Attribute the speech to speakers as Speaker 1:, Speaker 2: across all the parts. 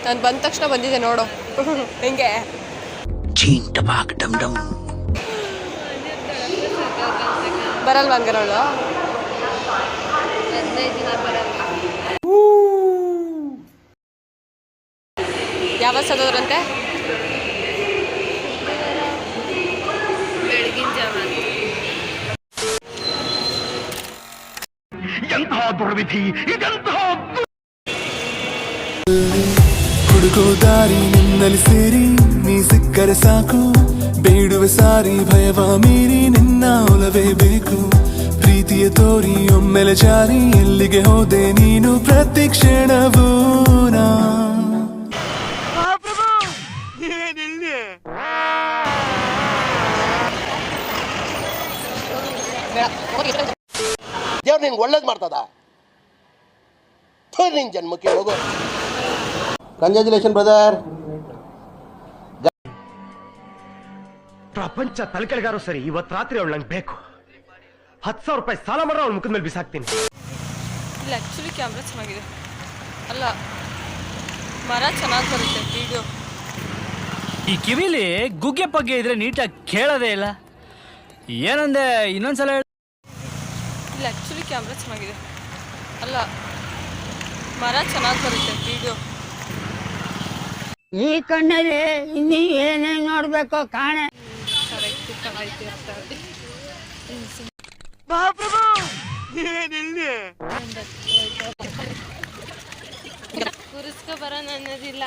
Speaker 1: ನಾನು ಬಂದ ತಕ್ಷಣ ಬಂದಿದ್ದೆ ನೋಡು ಹೆಂಗೆ ಬರಲ್ವಾ ಹಂಗಾರವಳು ಯಾವಾಗ ಸದೋದ್ರಂತೆ
Speaker 2: ಬೆಳಗಿನ ಜಾವ ಎಂತಹ ದುರ್ವಿಧಿ ಇದೆಂತಹ
Speaker 3: ಹುಡುಗೋ ದಾರಿ ನಿನ್ನಲ್ಲಿ ಸೇರಿ ನೀ ಸಿಕ್ಕರೆ ಸಾಕು ಬೇಡುವೆ ಸಾರಿ ಭಯವ ಮೀರಿ ನಿನ್ನ ಒಲವೇ ಬೇಕು ಪ್ರೀತಿಯ ತೋರಿ ಒಮ್ಮೆಲೆ ಜಾರಿ ಎಲ್ಲಿಗೆ ಹೋದೆ ನೀನು ಪ್ರತಿ ಕ್ಷಣವೂ ನಾ
Speaker 4: ದೇವ್ರು ನಿನ್ಗೆ ಒಳ್ಳೇದು ಮಾಡ್ತದ ನಿನ್ ಜನ್ಮಕ್ಕೆ ಹೋಗು. Congratulation brother.
Speaker 5: ಪ್ರಪಂಚ ತಲೆಕೆಳಗಾರು ಸರಿ, ಇವತ್ತು ರಾತ್ರಿ ಅವಳು ನಂಗೆ ಬೇಕು. 10,000 ರೂಪಾಯಿ ಸಾಲ ಮಾಡ್ರೆ ಅವಳ ಮುಖದ ಮೇಲೆ ಬಿಸಾಕ್ತೀನಿ.
Speaker 1: ಇಲ್ಲ ಆ್ಯಕ್ಚುಲಿ ಕ್ಯಾಮ್ರಾ ಚೆನ್ನಾಗಿದೆ, ಅಲ್ಲ ಮರ ಚೆನ್ನಾಗಿ ಬರುತ್ತೆ ವಿಡಿಯೋ.
Speaker 6: ಈ ಕಿವಿಲಿ ಗುಗ್ಗೆ ಪಗ್ಗೆ ಇದ್ರೆ ನೀಟಾಗಿ ಕೇಳೋದೇ ಇಲ್ಲ. ಏನಂದೆ ಇನ್ನೊಂದ್ಸಲ ಹೇಳ.
Speaker 1: ಇಲ್ಲ ಆ್ಯಕ್ಚುಲಿ ಕ್ಯಾಮ್ರಾ ಚೆನ್ನಾಗಿದೆ, ಅಲ್ಲ ಮರ ಚೆನ್ನಾಗಿ ಬರುತ್ತೆ ವಿಡಿಯೋ.
Speaker 7: ಈ ಕಣ್ಣಲ್ಲಿ ಇನ್ನೀ ಏನೇನು ನೋಡ್ಬೇಕೋ ಕಾಣೆ.
Speaker 2: ಕುರಿಸ್ಕೊ ಬರೋಣ ಅನ್ನೋದಿಲ್ಲ.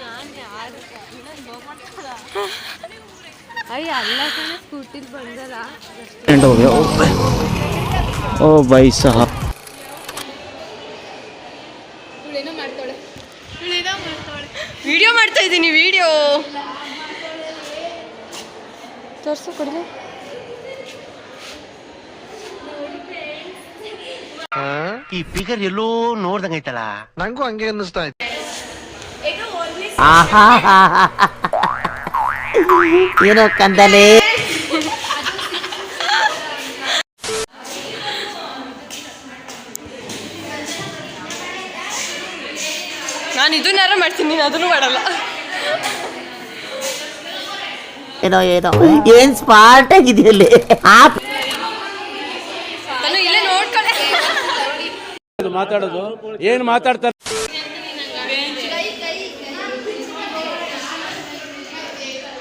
Speaker 2: ನಾನು ಯಾರು ಅಯ್ಯ ಅಲ್ಲ ಕಣ ಸ್ಕೂಟಿಲಿ ಬಂದಲ್ಲ.
Speaker 6: ಓ ಬೈ ಸಾಹಬ್,
Speaker 1: ವಿಡಿಯೋ ಮಾಡ್ತಾ ಇದ್ದೀನಿ. ವಿಡಿಯೋ ತೋರಿಸು ಕೊಡಲಿ.
Speaker 5: ಈ ಫಿಗರ್ ಎಲ್ಲೋ ನೋಡ್ದಂಗೈತಲ್ಲ,
Speaker 4: ನಂಗೂ ಹಂಗೆ ಅನ್ನಿಸ್ತಾ ಇತ್ತು.
Speaker 7: ಏನೋ ಕಂದಲೆ
Speaker 1: ನಾನು ಇದನ್ನಾರ ಮಾಡ್ತೀನಿ, ನೀನು ಅದನ್ನು ಮಾಡಲ್ಲ.
Speaker 7: ಏನೋ ಏನೋ ಏನ್ ಸ್ಮಾರ್ಟ್ ಆಗಿದೆಯಲ್ಲಿ
Speaker 1: ನಾನು ಇಲ್ಲೇ ನೋಡ್ಕೊಳ್ಳೆ.
Speaker 8: ಮಾತಾಡೋದು ಏನು ಮಾತಾಡ್ತಾರೆ.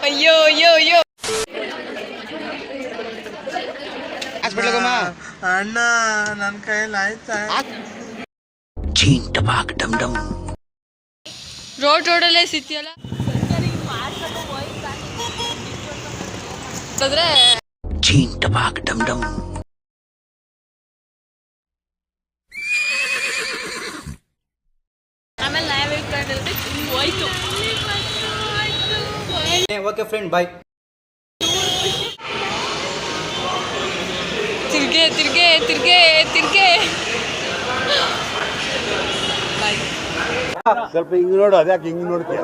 Speaker 1: ಅಯ್ಯೋ ಅಯ್ಯೋ ಅಯ್ಯೋ
Speaker 3: ಅಣ್ಣ ನನ್ನ ಕೈಯಲ್ಲಿ ಆಯ್ತಾ.
Speaker 1: ರೋಡಲ್ಲೇ ಸಿಗ್ತಿಯಲ್ಲ ಆದ್ರೆ
Speaker 2: ಆಮೇಲೆ ನಾವ್ ಹೇಳ್ಕೊಂಡ್ರೆ ಹೋಯ್ತು.
Speaker 6: ಓಕೆ ಫ್ರೆಂಡ್, ಬಾಯ್.
Speaker 1: ತಿರ್ಗೆ ತಿರ್ಗೆ ತಿರ್ಗೆ ತಿರ್ಗೆ
Speaker 4: ಸ್ವಲ್ಪ ಹಿಂಗ್ ನೋಡು, ಅದ್ಯಾಕೆ ಹಿಂಗ್ ನೋಡ್ತೀಯ?